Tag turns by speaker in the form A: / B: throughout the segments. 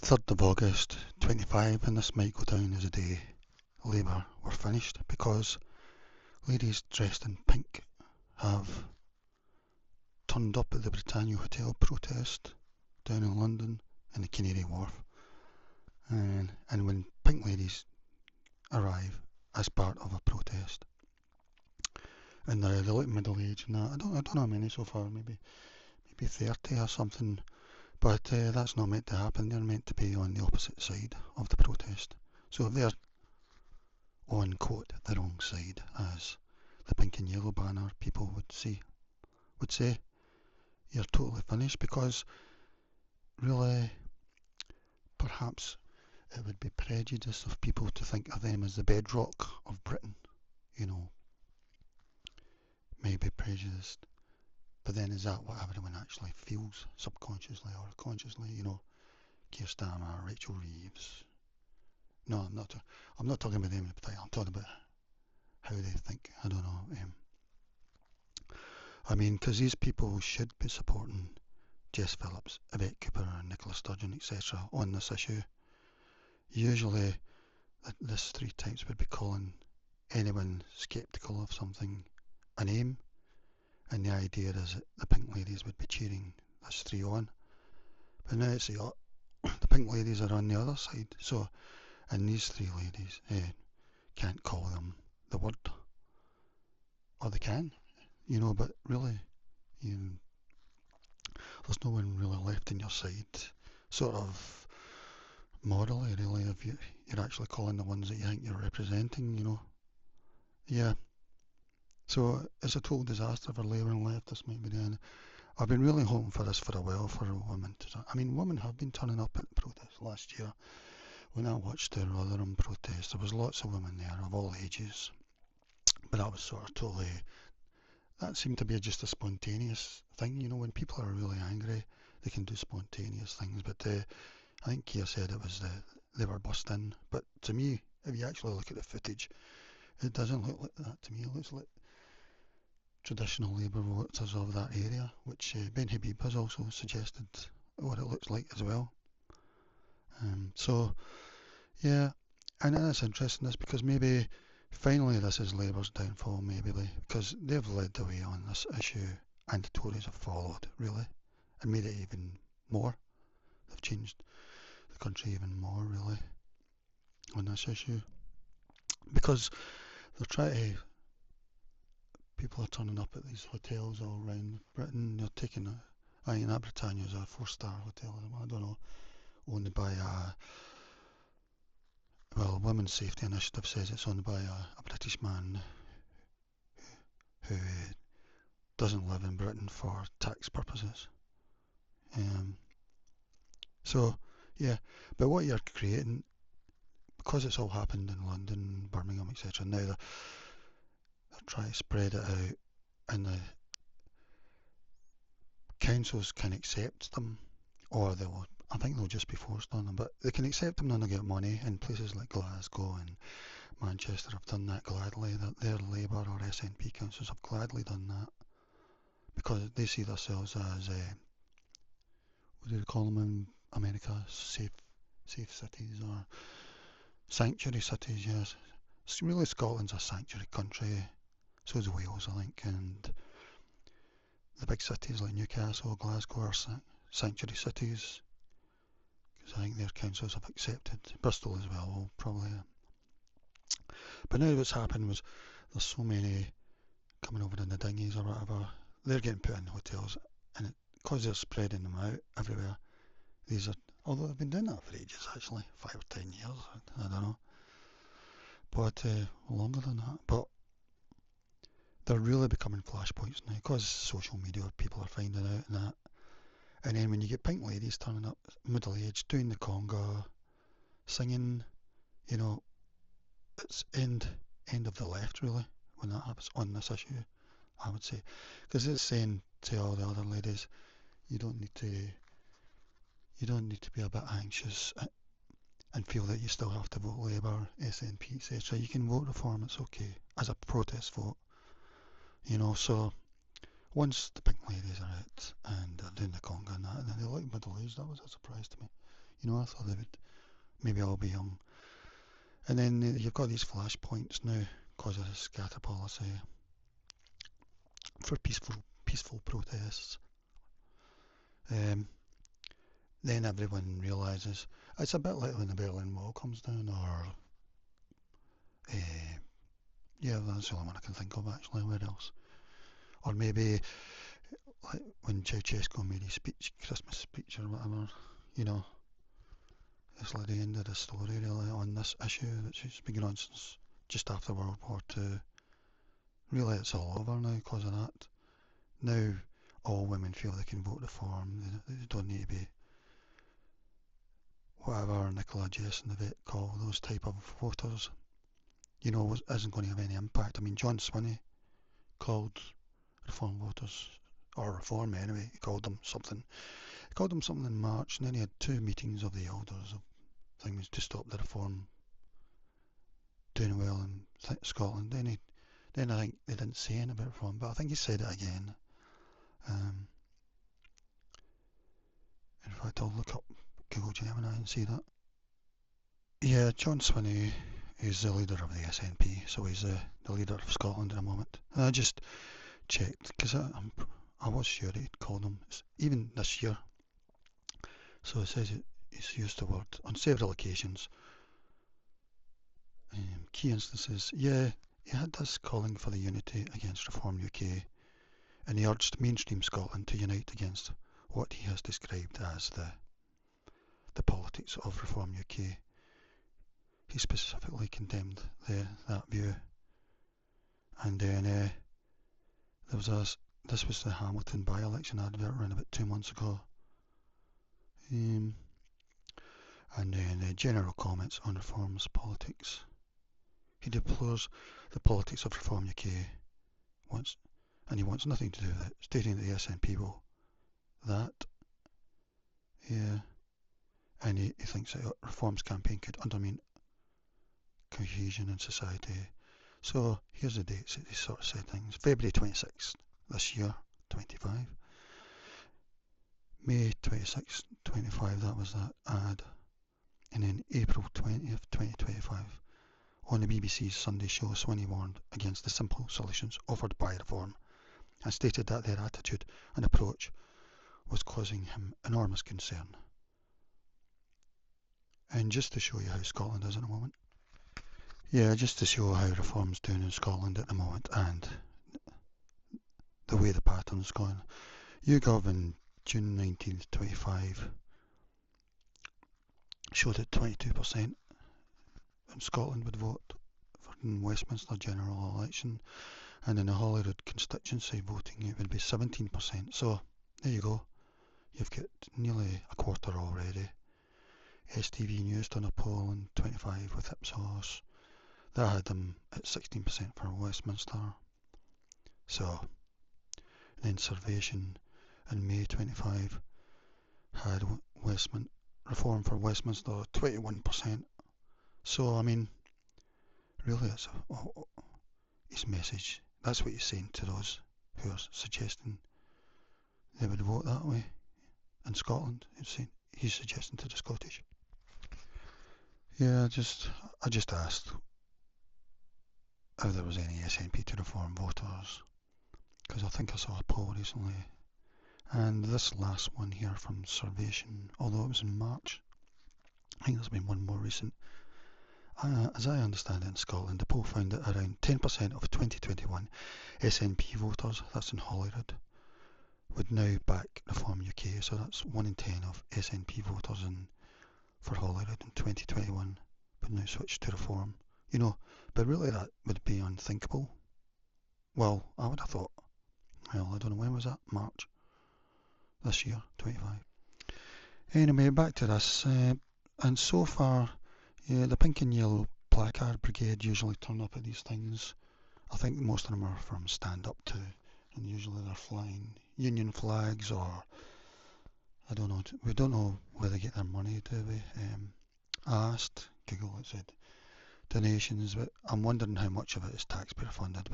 A: 3rd of August 25, and this might go down as a day Labour were finished because ladies dressed in pink have turned up at the Britannia Hotel protest down in London in the Canary Wharf. And when pink ladies arrive as part of a protest, and they look middle aged and that, I don't know how many so far, maybe 30 or something, but that's not meant to happen. They're meant to be on the opposite side of the protest. So if they're on, quote, the wrong side, as the pink and yellow banner people would say, you're totally finished, because really, perhaps it would be prejudice of people to think of them as the bedrock of Britain, you know, maybe prejudiced. But then is that what everyone actually feels, subconsciously or consciously, you know? Keir Starmer, Rachel Reeves. No, I'm not talking about them in particular. I'm talking about how they think. I don't know. I mean, because these people should be supporting Jess Phillips, Yvette Cooper, Nicola Sturgeon, etc. on this issue. Usually, this three types would be calling anyone sceptical of something a name, and the idea is that the pink ladies would be cheering this three on. But now it's the pink ladies are on the other side, so, and these three ladies can't call them the word, or they can, you know, but really, there's no one really left on your side, sort of morally, really, if you're actually calling the ones that you think you're representing, you know. Yeah. So it's a total disaster for Labour and leftists, maybe then. I've been really hoping for this for a while, for women to. I mean, women have been turning up at the protests last year. When I watched the Rotherham protest, there was lots of women there of all ages, but that was sort of totally. That seemed to be just a spontaneous thing, you know. When people are really angry, they can do spontaneous things. But I think Keir said it was they were bussed in. But to me, if you actually look at the footage, it doesn't look like that to me. It looks like traditional Labour voters of that area, which Ben Habib has also suggested what it looks like as well. So, yeah, and that's interesting, this because maybe finally this is Labour's downfall, maybe, because they've led the way on this issue and the Tories have followed, really, and made it even more. They've changed the country even more, really, on this issue, because they're trying to. People are turning up at these hotels all around Britain. They're taking I mean, that Britannia is a 4-star hotel. I don't know, owned by well, Women's Safety Initiative says it's owned by a British man who doesn't live in Britain for tax purposes. So, yeah, but what you're creating, because it's all happened in London, Birmingham, etc., now they're trying to spread it out, and the councils can accept them, or I think they'll just be forced on them, but they can accept them and they'll get money, and places like Glasgow and Manchester have done that gladly. Their Labour or SNP councils have gladly done that because they see themselves as what do they call them in America? Safe cities or sanctuary cities. Yes, really Scotland's a sanctuary country. So is Wales, I think, and the big cities like Newcastle, Glasgow are sanctuary cities because I think their councils have accepted. Bristol as well, will probably. But now what's happened was there's so many coming over in the dinghies or whatever. They're getting put in hotels, and because they're spreading them out everywhere, these are. Although they've been doing that for ages, actually, 5 or 10 years, I don't know, but longer than that. But they're really becoming flashpoints now because social media, people are finding out and that. And then when you get pink ladies turning up, middle aged, doing the conga, singing, you know, it's end of the left really when that happens on this issue, I would say, because it's saying to all the other ladies, you don't need to be a bit anxious and feel that you still have to vote Labour, SNP, etc. You can vote Reform, it's okay, as a protest vote, you know. So once the pink ladies are out and they're doing the conga and that, and they look middle aged. That was a surprise to me. I thought they would maybe all be young. And then you've got these flashpoints now because of the scatter policy for peaceful protests. Then everyone realises it's a bit like when the Berlin Wall comes down, or yeah, that's the only one I can think of actually. Where else? Or maybe like when Ceausescu made his Christmas speech or whatever. It's like the end of the story really on this issue that's been going on since just after World War II. Really, it's all over now because of that. Now all women feel they can vote reform. They don't need to be whatever Nicola Jess and the vet call those type of voters. Isn't going to have any impact. I mean, John Swinney called reform voters, or reform anyway, he called them something. He called them something in March, and then he had 2 meetings of the elders of things to stop the reform doing well in Scotland. Then I think they didn't say anything about reform, but I think he said it again. In fact, I'll look up Google Gemini and see that. Yeah, John Swinney is the leader of the SNP, so he's the leader of Scotland at the moment. And I just checked because I was sure he'd called them even this year. So it says he's used the word on several occasions. Key instances, yeah, he had this calling for the unity against Reform UK, and he urged mainstream Scotland to unite against what he has described as the politics of Reform UK. He specifically condemned that view. And then this was the Hamilton by-election advert around about 2 months ago. And then general comments on Reform's politics. He deplores the politics of Reform UK and he wants nothing to do with it, stating that the SNP will that. Yeah. And he thinks that Reform's campaign could undermine cohesion in society. So here's the dates that he sort of said things. February 26th this year, 25. May 26th, 25, that was that ad. And then April 20th, 2025. On the BBC's Sunday show, Swinney warned against the simple solutions offered by Reform and stated that their attitude and approach was causing him enormous concern. And just to show you how Scotland is at the moment. Yeah, just to show how Reform's doing in Scotland at the moment and the way the pattern's going. YouGov in June 19th, 25 showed that 22% in Scotland would vote for the Westminster general election, and in the Holyrood constituency voting it would be 17%. So there you go, you've got nearly a quarter already. STV News done a poll in 25 with Ipsos that had them at 16% for Westminster. So then Survation in May 25 had Reform for Westminster 21%. So I mean, really, it's his message. That's what he's saying to those who are suggesting they would vote that way in Scotland. He's suggesting to the Scottish. Yeah, I just asked if there was any SNP to Reform voters, because I think I saw a poll recently. And this last one here from Survation, although it was in March, I think there's been one more recent. As I understand it, in Scotland, the poll found that around 10% of 2021 SNP voters, that's in Holyrood, would now back Reform UK. So that's 1 in 10 of SNP voters for Holyrood in 2021 would now switch to Reform. But really that would be unthinkable. Well, I would have thought, I don't know, when was that? March this year, 25. Anyway, back to this. And so far, yeah, the pink and yellow placard brigade usually turn up at these things. I think most of them are from Stand Up To, and usually they're flying Union flags, or I don't know. We don't know where they get their money, do we? I asked Google, it said donations, but I'm wondering how much of it is taxpayer funded,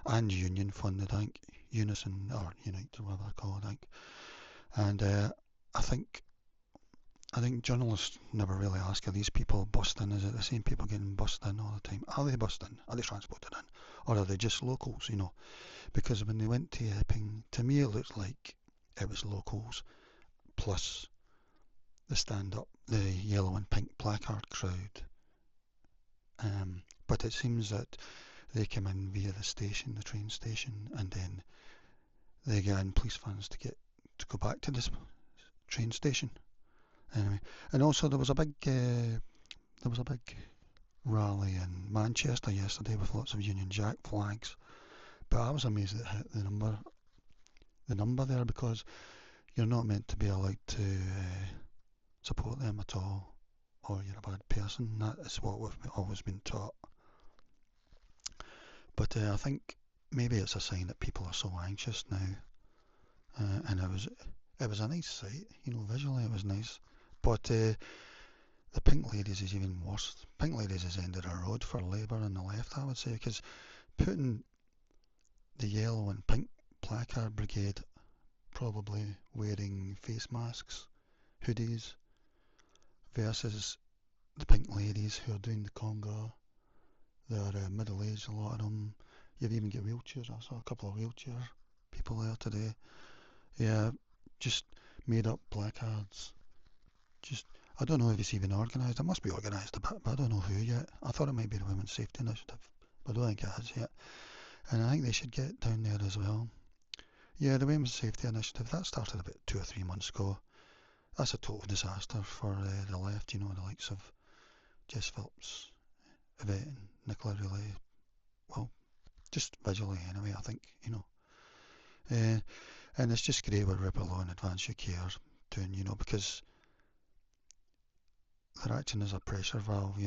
A: and union funded. I think Unison or Unite or whatever they're called. I think, and I think I think journalists never really ask, are these people bussed in? Is it the same people getting bussed in all the time? Are they bussed in? Are they transported in? Or are they just locals, Because when they went to Epping, to me it looked like it was locals plus the stand-up, the yellow and pink placard crowd. But it seems that they come in via the station, the train station, and then they get in police vans to go back to this train station. Anyway, and also there was a big rally in Manchester yesterday with lots of Union Jack flags. But I was amazed at the number there, because you're not meant to be allowed to support them at all, or you're a bad person. That is what we've always been taught. But I think maybe it's a sign that people are so anxious now, and it was a nice sight, visually it was nice. But the Pink Ladies is even worse. Pink Ladies has ended a road for Labour and the left, I would say, because putting the yellow and pink placard brigade, probably wearing face masks, hoodies, versus the Pink Ladies who are doing the conga. They're middle-aged, a lot of them. You've even got wheelchairs. I saw a couple of wheelchair people there today. Yeah, just made up placards. I don't know if it's even organised. It must be organised a bit, but I don't know who yet. I thought it might be the Women's Safety Initiative, but I don't think it has yet. And I think they should get down there as well. Yeah, the Women's Safety Initiative, that started about 2 or 3 months ago. That's a total disaster for the left, the likes of Jess Phillips, Yvette and Nicola Riley. Well, just visually anyway, I think, and it's just great with Ripple and Advance Your Care doing, because they're acting as a pressure valve,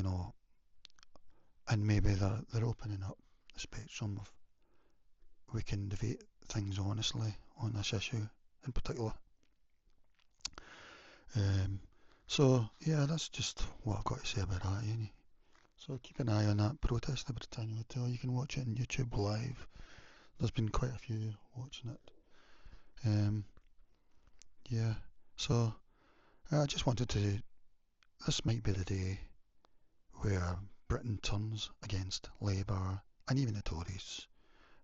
A: and maybe they're opening up the spectrum of we can debate things honestly on this issue in particular. So yeah, that's just what I've got to say about that. So keep an eye on that protest at Britannia Hotel. You can watch it on YouTube live. There's been quite a few watching it. Yeah. So I just wanted to. This might be the day where Britain turns against Labour and even the Tories,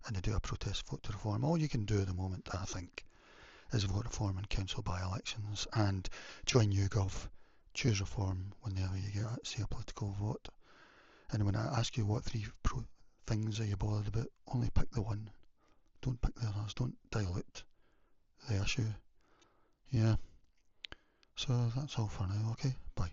A: and they do a protest vote to reform. All you can do at the moment, I think, is vote reform in council by-elections and join YouGov. Choose reform whenever you get, say, a political vote. And when I ask you what 3 things are you bothered about, only pick the one. Don't pick the others. Don't dilute the issue. Yeah. So that's all for now. Okay. Bye.